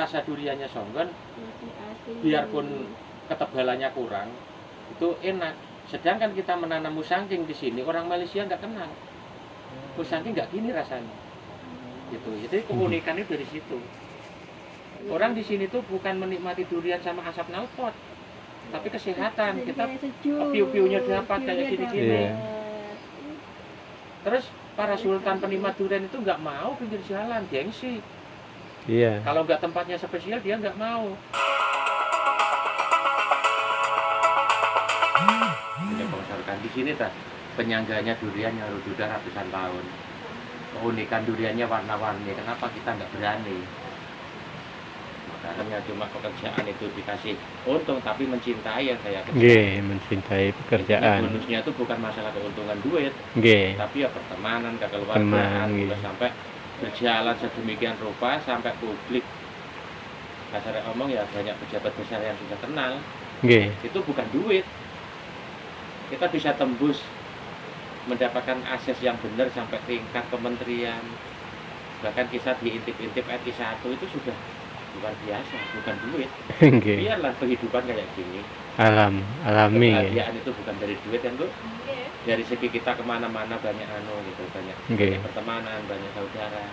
rasa duriannya Songgon, Masih asing. biarpun ketebalannya kurang, itu enak. Sedangkan kita menanam musangking di sini, orang Malaysia nggak kenal. Musangking nggak gini rasanya. Gitu. Jadi keunikannya dari situ. Orang di sini tuh bukan menikmati durian sama asap knalpot, tapi kesehatan. Kita piu-piunya dapat kayak gini-gini. Iya. Terus para sultan penikmat durian itu nggak mau pinggir jalan, gengsi. Iya. Kalau nggak tempatnya spesial dia nggak mau. Kita bongkarkan di sini tak penyangganya durian yang sudah ratusan tahun. Keunikan duriannya warna-warni. Kenapa kita nggak berani? Makanya cuma pekerjaan itu dikasih untung, tapi mencintai yang saya kerjakan. Nggih, mencintai pekerjaan. Bonusnya itu bukan masalah keuntungan duit, Nggih. tapi ya pertemanan, kekeluargaan, Teman, juga gitu. sampai berjalan sedemikian rupa sampai publik. Kasarnya ngomong ya banyak pejabat besar yang sudah kenal. Nggih. Itu bukan duit. Kita bisa tembus mendapatkan akses yang benar sampai tingkat kementerian. Bahkan kisah diintip-intip RI1 itu sudah luar biasa, bukan duit. Nggih. Biarlah kehidupan kayak gini. Alami nggih. Kebahagiaan itu bukan dari duit kan, Bu? Dari segi kita kemana-mana banyak gitu, banyak Nggih. pertemanan, banyak saudara.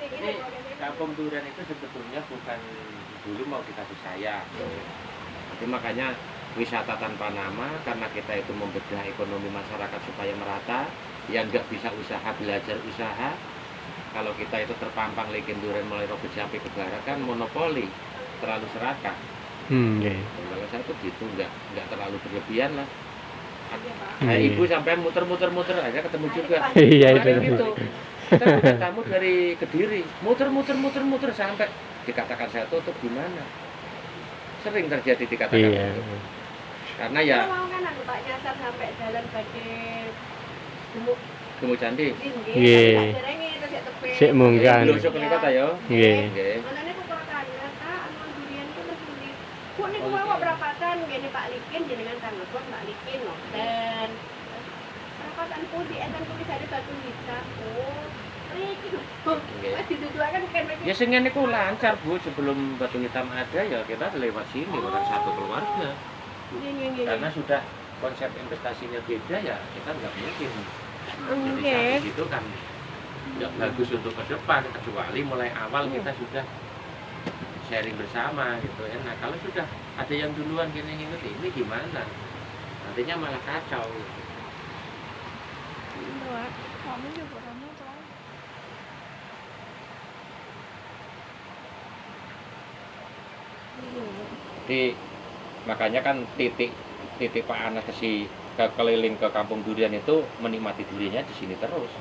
Jadi kampung durian itu sebetulnya bukan dulu mau dikasih sayang. Jadi makanya wisata tanpa nama, karena kita itu membedah ekonomi masyarakat supaya merata, yang nggak bisa usaha belajar usaha. Kalau kita itu terpampang licin durian mulai Rogo Jampi ke barat kan monopoli, terlalu serakah. Nggih. Kalau saya tuh gitu, nggak terlalu berlebihan lah. Nah, Iya. ibu sampai muter-muter aja ketemu juga. Iya, Kemarin itu. gitu. Kita punya tamu dari Kediri, muter sampai dikatakan saya tutup gimana? Sering terjadi dikatakan Iya. itu. Karena ya mau kan aku Pak nyasar sampai jalan badhe gemuk Gemuk Candi. Nggih. Sik munggah. Blosok niku ta ya? Nggih. Nggih. Anane kok katanya ta anu durian ku mesti. Kok niku wae perapatan ngene Pak Likin jenengan tanggepon Pak Likin nonten. Perapatan putih enten putih dari batu hitam. Oh. Iki lho. Nggih. Wis dituduhaken kan Ya sing ngene ku lancar, Bu. Sebelum Batu Hitam ada ya kita lewat sini bukan satu keluarga. Nggih. Karena sudah konsep investasinya beda ya, kita nggak mungkin. Jadi Nggih. saat itu kan nggak bagus untuk ke depan, kecuali mulai awal kita sudah sharing bersama gitu ya. Nah kalau sudah ada yang duluan gini ini gimana? Nantinya malah kacau. Kamu juga kamu tahu. Jadi makanya kan titik Pak Anas keliling ke kampung durian itu menikmati duriannya di sini terus.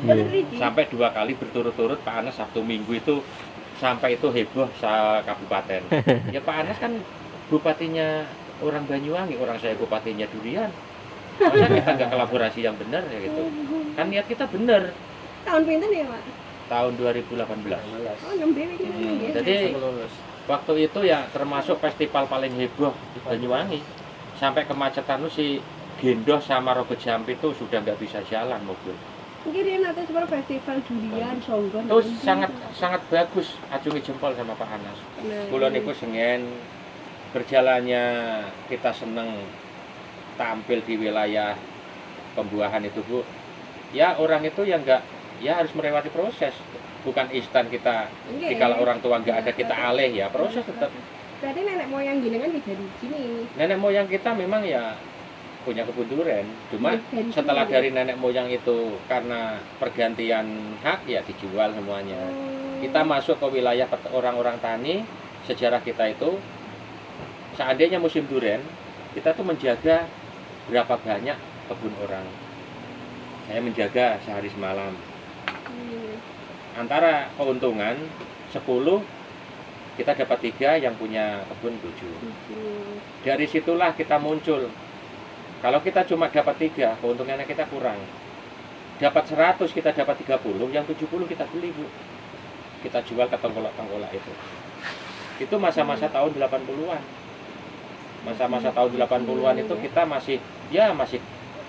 Nggih. Sampai 2 kali berturut-turut Pak Anas Sabtu Minggu itu sampai itu heboh kabupaten. Ya Pak Anas kan bupatinya orang Banyuwangi, orang saya bupatinya durian. Masa kita nggak kolaborasi yang benar ya gitu. Kan niat kita benar. Tahun pinten ya, Pak? Tahun 2018. Oh, nembe iki. Jadi waktu itu ya termasuk festival paling heboh di Banyuwangi. Sampai kemacetan itu si Gendoh sama Rogo Jampi itu sudah nggak bisa jalan mobil. Iki riyen ate sebar festival durian Songgon. Terus sangat bagus, acungi jempol sama Pak Anas. Kula niku sengen berjalannya kita seneng tampil di wilayah pembuahan itu, Bu. Ya orang itu yang enggak ya harus melewati proses. Bukan instan kita dikala orang tua enggak ada kita alih ya, proses tetap. Berarti nenek moyang jenengan juga di sini. Nenek moyang kita memang ya punya kebun durian. Cuma setelah dari nenek moyang itu karena pergantian hak ya dijual semuanya. Kita masuk ke wilayah orang-orang tani, sejarah kita itu seandainya musim durian, kita tuh menjaga berapa banyak kebun orang. Saya menjaga sehari semalam. Antara keuntungan 10, kita dapat 3, yang punya kebun 7. Dari situlah kita muncul. Kalau kita cuma dapat 3, keuntungannya kita kurang. Dapat 100, kita dapat 30, yang 70 kita beli, Bu. Kita jual ke tengkolak-tengkolak itu. Itu masa-masa tahun 80-an. Masa-masa tahun 80-an itu kita masih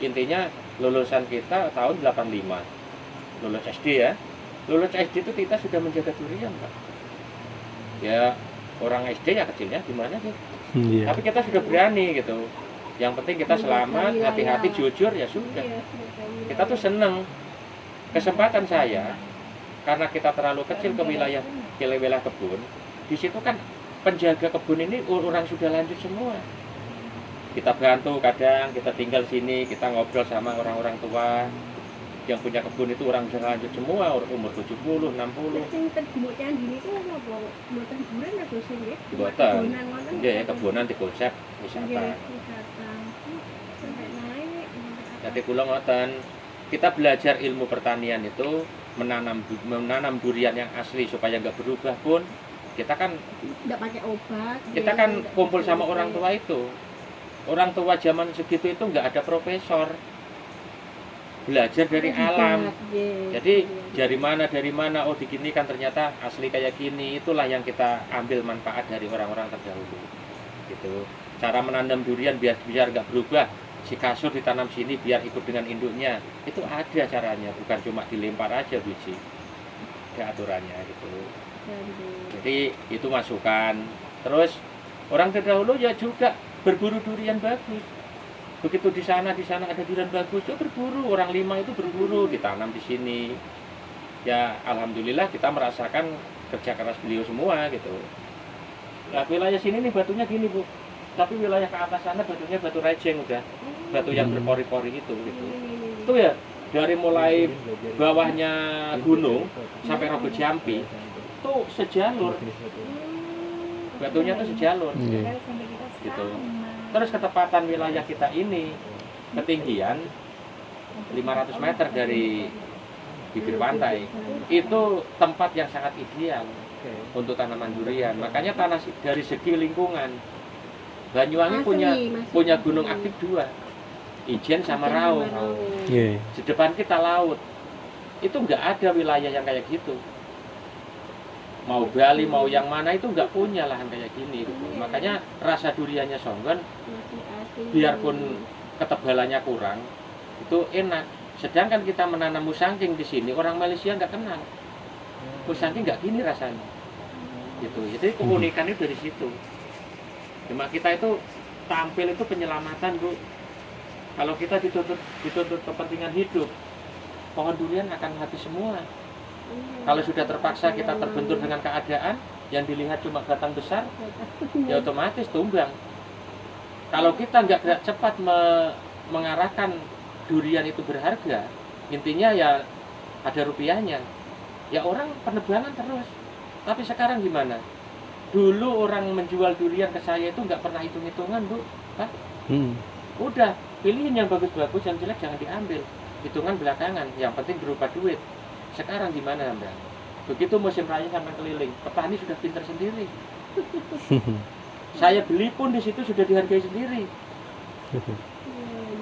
intinya lulusan kita tahun 85, lulus SD ya. Lulus SD itu kita sudah menjaga durian, Pak. Ya orang SD ya kecilnya gimana sih? Iya. Tapi kita sudah berani gitu. Yang penting kita selamat, hati-hati, jujur ya sudah. Iya, Kita tuh seneng. Kesempatan saya, karena kita terlalu kecil ke wilayah kebun, di situ kan penjaga kebun ini orang sudah lanjut semua. Kita bantu kadang, kita tinggal sini, kita ngobrol sama orang-orang tua. Yang punya kebun itu orang sudah lanjut semua, umur 70, 60. Sing tegumuk candi niku apa? Mboten bulan atau sing nggih? Mboten. Kebunan ngoten. Nggih, kebunan dikonsep Nggih, wisata. wisata. Sampai naik. Jadi kula ngoten, kita belajar ilmu pertanian itu menanam durian yang asli supaya nggak berubah pun kita kan Nggak pakai obat. kita nggih, kan nggak kumpul pakai sama orang tua itu. Orang tua zaman segitu itu nggak ada profesor, belajar dari alam. Nggih. Jadi dari mana oh diginikan ternyata asli kayak gini. Itulah yang kita ambil manfaat dari orang-orang terdahulu. Gitu. Cara menanam durian biar nggak berubah. Si kasur ditanam sini biar ikut dengan induknya. Itu ada caranya, bukan cuma dilempar aja biji. Ada aturannya gitu. Jadi itu masukan. Terus orang terdahulu ya juga berburu durian bagus. Begitu di sana ada durian bagus, itu berburu. Orang Lima itu berburu, ditanam di sini. Ya alhamdulillah kita merasakan kerja keras beliau semua gitu. Nah, wilayah sini nih batunya gini, Bu. Tapi wilayah ke atas sana batunya batu rejeng udah. Batu yang berpori-pori itu gitu. Itu ya dari mulai bawahnya gunung sampai Rogo Jampi itu sejalur. Batunya tuh sejalur. Iya. Gitu. Terus ketepatan wilayah kita ini ketinggian 500 meter dari bibir pantai. Itu tempat yang sangat ideal untuk tanaman durian. Makanya tanah dari segi lingkungan Banyuwangi punya gunung aktif 2. Ijen sama Raung. Iya. Di depan kita laut. Itu nggak ada wilayah yang kayak gitu. Mau Bali, mau yang mana itu nggak punya lahan kayak gini gitu. Makanya rasa duriannya Songgon biarpun ketebalannya kurang itu enak. Sedangkan kita menanam musangking di sini orang Malaysia nggak kenal. Musangking nggak gini rasanya. Gitu. Jadi keunikannya dari situ. Cuma kita itu tampil itu penyelamatan, Bu. Kalau kita dituntut kepentingan hidup, pohon durian akan mati semua. Kalau sudah terpaksa kita terbentur dengan keadaan yang dilihat cuma batang besar, ya otomatis tumbang. Kalau kita nggak cepat mengarahkan durian itu berharga, intinya ya ada rupiahnya. Ya orang penebangan terus. Tapi sekarang gimana? Dulu orang menjual durian ke saya itu nggak pernah hitung-hitungan, Bu. Pak, udah pilihin yang bagus-bagus, yang jelek jangan diambil. Hitungan belakangan, yang penting berupa duit. Sekarang gimana, Mbak? Begitu musim raya sampai keliling, petani sudah pintar sendiri. Saya beli pun di situ sudah dihargai sendiri.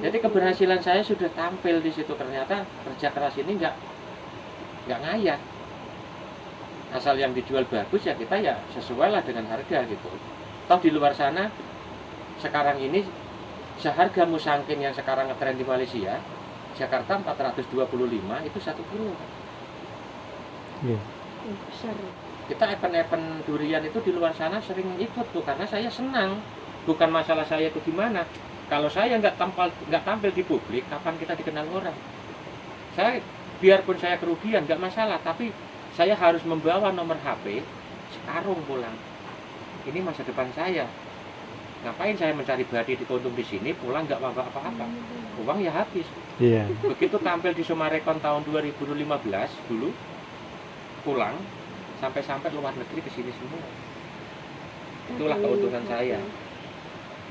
Jadi keberhasilan saya sudah tampil di situ. Ternyata kerja keras ini nggak ngayat. Asal yang dijual bagus ya kita ya sesuai lah dengan harga gitu. Toh di luar sana sekarang ini seharga musangking yang sekarang ngetren di Malaysia, Jakarta 425 itu 1 kilo. Iya. Besar. Kita event-event durian itu di luar sana sering ikut tuh karena saya senang. Bukan masalah saya itu gimana. Kalau saya nggak tampil di publik, kapan kita dikenal orang? Saya biarpun saya kerugian nggak masalah, tapi saya harus membawa nomor HP sekarung pulang. Ini masa depan saya. Ngapain saya mencari badi di Kontung di sini, pulang nggak bawa apa-apa. Uang ya habis. Iya. Begitu tampil di Sumarekon tahun 2015 dulu, pulang sampai luar negeri ke sini semua. Itulah keuntungan saya.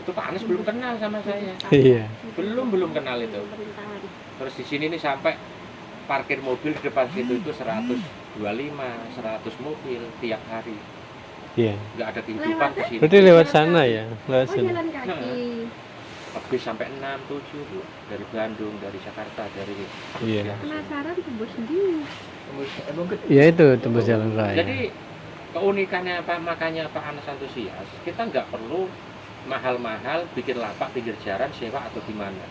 Itu Pak Anies belum kenal sama saya. Iya. Belum kenal itu. Terus di sini nih sampai parkir mobil di depan situ itu 125, 100 mobil tiap hari. Iya. Nggak ada kehidupan ke sini. Berarti lewat sana ya, lewat Oh, sana. jalan kaki. Habis sampai 6, 7 Bu. Dari Bandung, dari Jakarta, dari Iya. Penasaran tembus sendiri. Ya itu tembus jalan raya. Jadi keunikannya apa? Makanya Pak Anas antusias. Kita nggak perlu mahal-mahal bikin lapak pinggir jalan sewa atau gimana.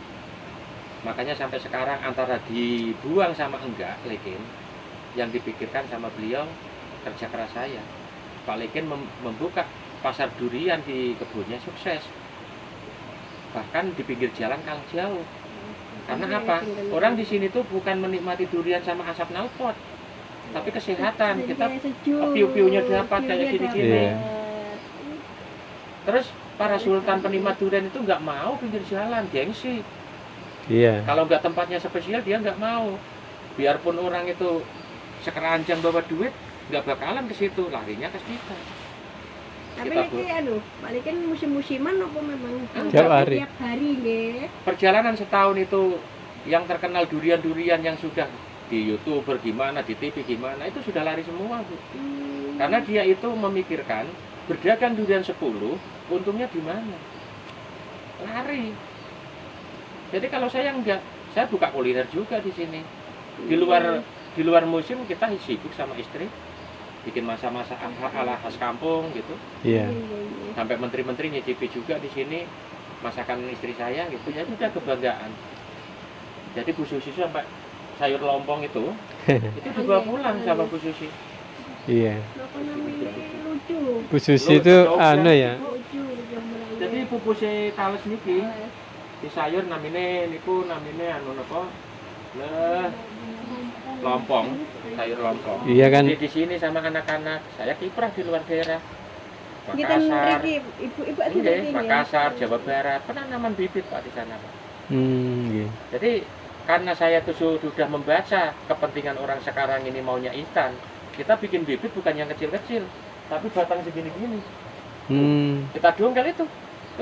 Makanya sampai sekarang antara dibuang sama enggak Lekin, yang dipikirkan sama beliau kerja keras saya. Pak Lekin membuka pasar durian di kebunnya sukses. Bahkan di pinggir jalan kalah jauh. Karena apa? Orang di sini tuh bukan menikmati durian sama asap knalpot, tapi kesehatan. Kita piu-piunya dapat kayak gini-gini. Iya. Terus para sultan penikmat durian itu nggak mau pinggir jalan, gengsi. Iya. Kalau nggak tempatnya spesial dia nggak mau. Biarpun orang itu sekeranjang bawa duit, nggak bakalan ke situ, larinya ke kita. Tapi Kita ini balik kan musim-musiman apa memang Tiap hari. Tiap hari nggih. Perjalanan setahun itu yang terkenal durian-durian yang sudah di YouTuber gimana, di TV gimana, itu sudah lari semua, Bu. Karena dia itu memikirkan berdagang durian 10, untungnya di mana? Lari. Jadi kalau saya enggak, saya buka kuliner juga di sini. Di luar musim kita sibuk sama istri, bikin masa-masa ala khas kampung gitu. Iya. Sampai menteri-menteri nyicipi juga di sini masakan istri saya gitu. Ya sudah kebanggaan. Jadi Bu Susi sampai sayur lompong itu dibawa pulang sama Bu Susi. Iya. Apa namanya lucu. Bu Susi itu anu ya. Lucu yang Melayu. Jadi pupuse tales niki di sayur namine niku namine anu napa? Lompong, sayur lompong. Iya kan. Jadi di sini sama anak-anak, saya kiprah di luar daerah. Kita Makassar, ibu-ibu iya, Makassar, Jawa Barat, penanaman bibit Pak di sana Pak. Iya. Jadi karena saya tuh sudah membaca kepentingan orang sekarang ini maunya instan, kita bikin bibit bukan yang kecil-kecil, tapi batang segini-gini. Kita dongkel itu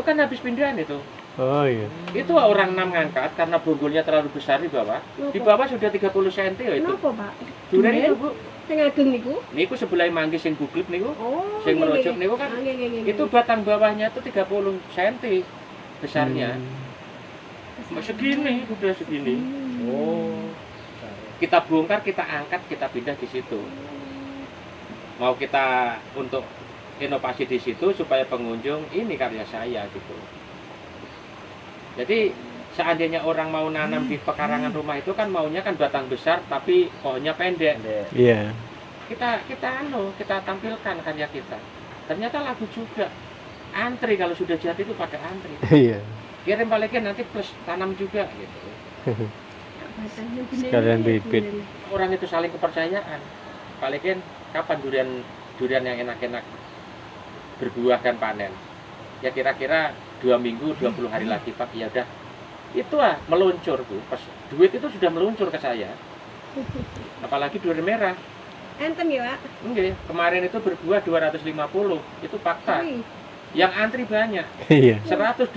kan habis pindahan itu. Oh iya. Itu orang 6 ngangkat karena bonggolnya terlalu besar di bawah. Di bawah sudah 30 cm ya itu. Napa, Pak? Durian itu, Bu. Sing ageng niku. Niku sebelah manggis sing buglip niku. Oh. Sing merujuk niku kan. Nggih. Itu batang bawahnya itu 30 cm besarnya. Segini, udah segini. Oh. Kita bongkar, kita angkat, kita pindah di situ. Mau kita untuk inovasi di situ supaya pengunjung ini karya saya gitu. Jadi seandainya orang mau nanam di pekarangan rumah itu kan maunya kan batang besar tapi pohonnya pendek. Iya. Kita tampilkan karya kita. Ternyata laku juga. Antri kalau sudah jadi itu pada antri. Iya. Kirim balikin nanti plus tanam juga gitu. Sekalian bibit. Orang itu saling kepercayaan. Balikin kapan durian yang enak-enak berbuah dan panen. Ya kira-kira 2 minggu, 20 hari lagi Pak, ya udah. Itu meluncur tuh. Pas duit itu sudah meluncur ke saya. Apalagi durian merah. Enten ya, Pak? Enggak, kemarin itu berbuah 250. Itu fakta. Yang antri banyak. Iya. 125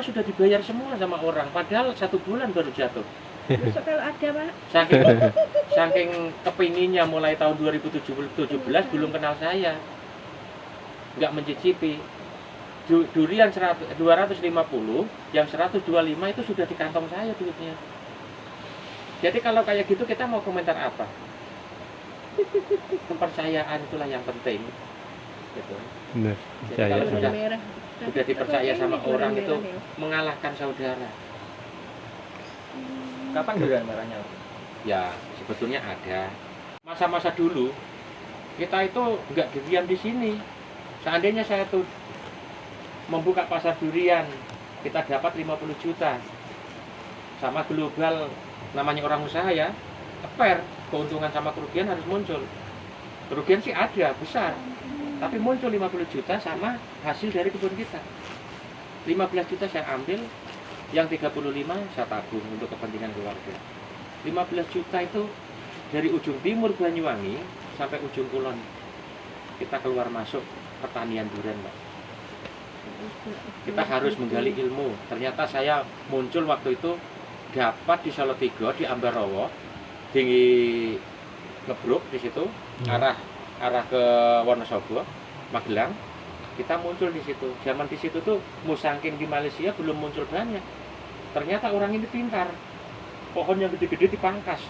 sudah dibayar semua sama orang, padahal 1 bulan baru jatuh. Besok kalau ada, Pak. Saking kepinginnya mulai tahun 2017 belum kenal saya. Nggak mencicipi. Durian 250, yang 125 itu sudah di kantong saya duitnya. Jadi kalau kayak gitu kita mau komentar apa? Kepercayaan itulah yang penting. Gitu. Benar. Jadi kalau Percaya. sudah dipercaya sama orang itu mengalahkan saudara. Kapan durian merahnya? Ya sebetulnya ada. Masa-masa dulu kita itu nggak diam di sini. Seandainya saya tuh membuka pasar durian, kita dapat 50 juta. Sama global, namanya orang usaha ya, fair, keuntungan sama kerugian harus muncul. Kerugian sih ada, besar. Tapi muncul 50 juta sama hasil dari kebun kita. 15 juta saya ambil, yang 35 saya tabung untuk kepentingan keluarga. 15 juta itu dari ujung timur Banyuwangi sampai ujung kulon. Kita keluar masuk pertanian durian, Pak. Kita harus menggali ilmu. Ternyata saya muncul waktu itu dapat di Salatiga, di Ambarawa, di Ngebruk di situ, arah ke Wonosobo, Magelang. Kita muncul di situ. Zaman di situ tuh musangking di Malaysia belum muncul banyak. Ternyata orang ini pintar. Pohon yang gede-gede dipangkas,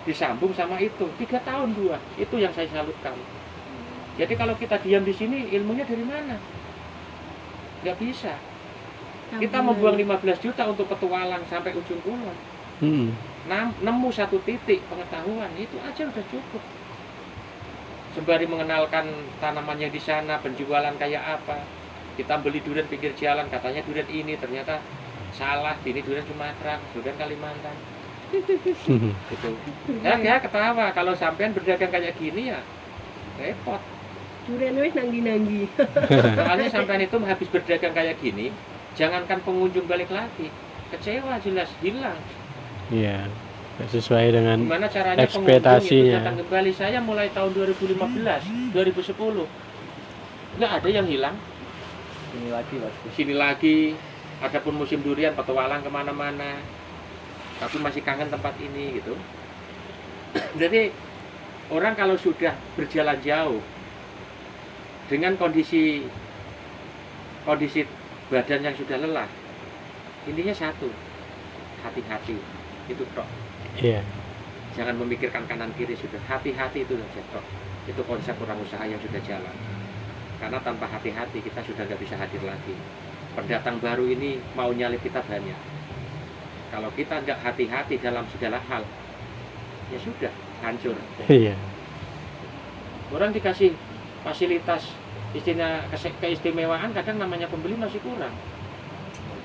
disambung sama itu 3 tahun buah. Itu yang saya salutkan. Jadi kalau kita diam di sini, ilmunya dari mana? Nggak bisa. Kita membuang 15 juta untuk petualang sampai ujung kulon. Hmm. Nemu satu titik pengetahuan, itu aja udah cukup. Sembari mengenalkan tanamannya di sana, penjualan kayak apa. Kita beli durian pinggir jalan, katanya durian ini, ternyata salah, ini durian Sumatera, durian Kalimantan. Gitu. Ya ketawa, kalau sampean berdagang kayak gini ya repot. Durian wis nanggi-nanggi. Soalnya sampean itu habis berdagang kayak gini, jangankan pengunjung balik lagi, kecewa jelas, hilang. Iya. Nggak sesuai dengan Gimana caranya pengunjung itu ekspektasinya. datang kembali? Saya mulai tahun 2015, 2010 nggak ada yang hilang. Sini lagi, adapun musim durian petualang kemana-mana, tapi masih kangen tempat ini gitu. Jadi orang kalau sudah berjalan jauh dengan kondisi badan yang sudah lelah, intinya satu, hati-hati, itu tok. Iya. Jangan memikirkan kanan kiri, sudah hati-hati, itu saja tok. Itu konsep orang usaha yang sudah jalan. Karena tanpa hati-hati kita sudah nggak bisa hadir lagi. Pendatang baru ini mau nyalip kita banyak. Kalau kita nggak hati-hati dalam segala hal, ya sudah hancur. Iya. Orang dikasih fasilitas keistimewaan, kadang namanya pembeli masih kurang.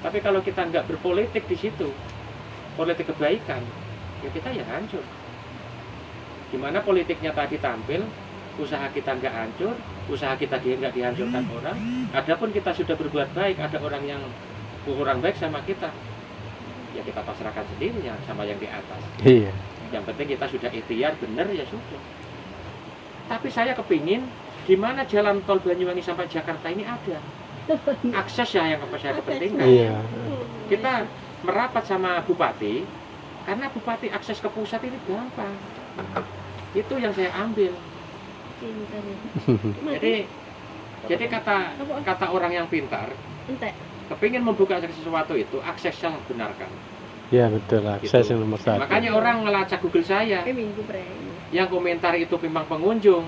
Tapi kalau kita nggak berpolitik di situ, politik kebaikan, ya kita ya hancur. Gimana politiknya tadi tampil, usaha kita nggak hancur, usaha kita nggak dihancurkan orang. Adapun kita sudah berbuat baik, ada orang yang kurang baik sama kita, ya kita pasrahkan sendiri ya sama yang di atas. Iya. Yang penting kita sudah ikhtiar benar, ya sudah. Tapi saya kepingin gimana jalan tol Banyuwangi sampai Jakarta ini ada akses ya yang saya kepentingkan. Iya. Kita merapat sama bupati karena bupati akses ke pusat ini gampang. Itu yang saya ambil. Pintar ya. Jadi kata orang yang pintar, Entek. kepingin membuka sesuatu itu aksesnya benarkan. Iya betul, akses Gitu. yang nomor satu. Makanya orang ngelacak Google saya, Minggu pre. yang komentar itu memang pengunjung,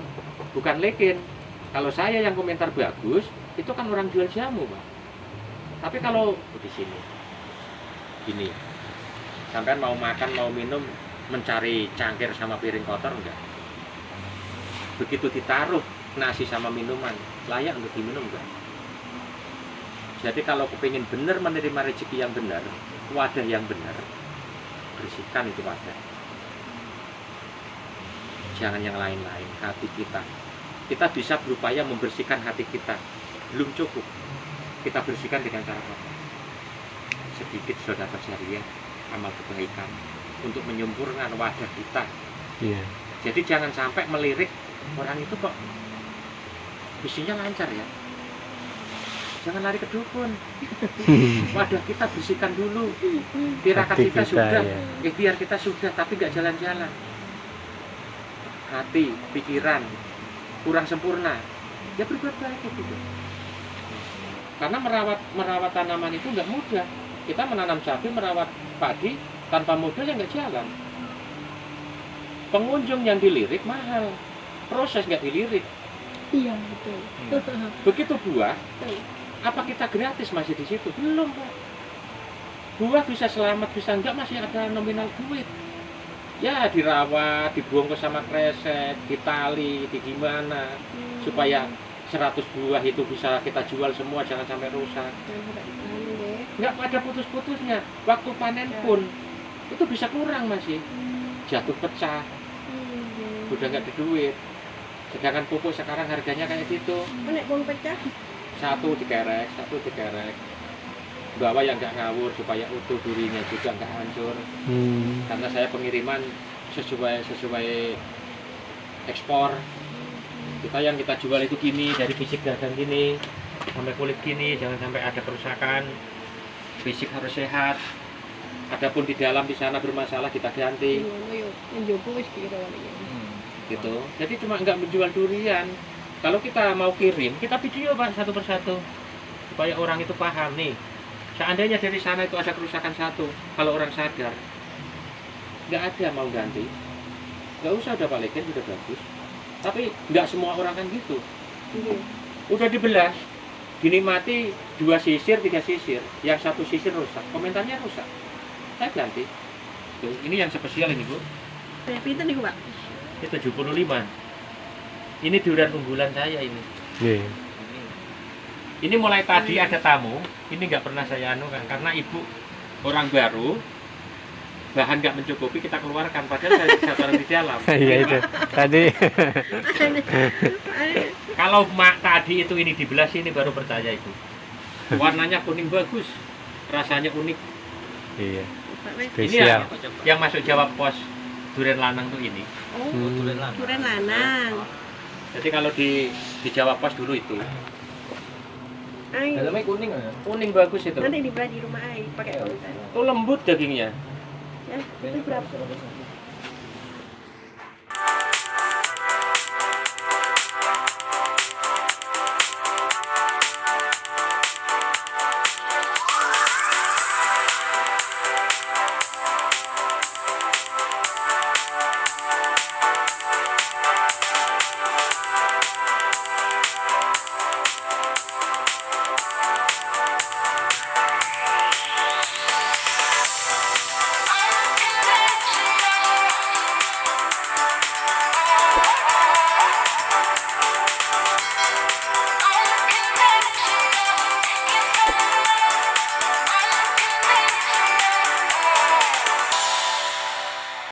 bukan leken. Kalau saya yang komentar bagus, itu kan orang jual jamu, Pak. Tapi kalau di sini, gini, sampean mau makan, mau minum, mencari cangkir sama piring kotor enggak? Begitu ditaruh nasi sama minuman, layak untuk diminum enggak? Jadi kalau kepingin benar menerima rezeki yang benar, wadah yang benar, bersihkan itu wadah. Jangan yang lain-lain, hati kita. Kita bisa berupaya membersihkan hati kita. Belum cukup. Kita bersihkan dengan cara apa? Sedikit sedekah jariah, amal kebaikan untuk menyempurnakan wadah kita. Iya. Jadi jangan sampai melirik orang itu kok bisnisnya lancar ya. Jangan lari ke dukun. Wadah kita bersihkan dulu. Tirakat Hati kita kita, sudah, ya. ikhtiar kita sudah, tapi nggak jalan-jalan. Hati, pikiran kurang sempurna, ya berbuat baik gitu. Karena merawat tanaman itu nggak mudah. Kita menanam cabai, merawat padi tanpa modal ya nggak jalan. Pengunjung yang dilirik mahal, proses nggak dilirik. Iya betul. Begitu buah, apa kita gratis masih di situ? Belum, Pak. Buah bisa selamat, bisa enggak, masih ada nominal duit. Ya dirawat, dibungkus sama kresek, ditali, di gimana supaya 100 buah itu bisa kita jual semua, jangan sampai rusak. Nggak ada putus-putusnya. Waktu panen pun itu bisa kurang masih, jatuh pecah, udah nggak ada duit. Sedangkan pupuk sekarang harganya kayak gitu. Nek pun pecah. Satu dikerek. Bawa yang nggak ngawur supaya utuh, durinya juga nggak hancur. Karena saya pengiriman sesuai ekspor. Yang kita jual itu gini, dari fisik dagang gini sampai kulit gini, jangan sampai ada kerusakan. Fisik harus sehat. Adapun di dalam di sana bermasalah kita ganti. Gitu. Jadi cuma nggak menjual durian. Kalau kita mau kirim, kita video, Pak, satu persatu supaya orang itu paham nih. Seandainya dari sana itu ada kerusakan satu, kalau orang sadar, nggak ada mau ganti, nggak usah, udah balikin, sudah bagus. Tapi nggak semua orang kan gitu. Udah dibelas, dinikmati, 2 sisir, 3 sisir, yang 1 sisir rusak, komentarnya rusak. Saya ganti. Tuh, ini yang spesial ini, Bu. Pinten nih, Pak? Ini 75. Ini durian unggulan saya ini. Iya. Ini mulai tadi ada tamu, ini nggak pernah saya anukan karena ibu orang baru, bahan nggak mencukupi kita keluarkan padahal saya taruh di dalam. Iya itu. Tadi Kalau mak tadi itu ini dibelah sini baru percaya itu. Warnanya kuning bagus, rasanya unik. iya. Ini yang masuk Jawa Pos durian lanang tuh ini. Oh, Hmm. durian lanang. Jadi kalau di Jawa Pos dulu itu Ay, Dalamnya kuning ya? kuning bagus itu. nanti dibelah di rumah ay pakai urusan. Itu lembut dagingnya. Ya, itu berapa?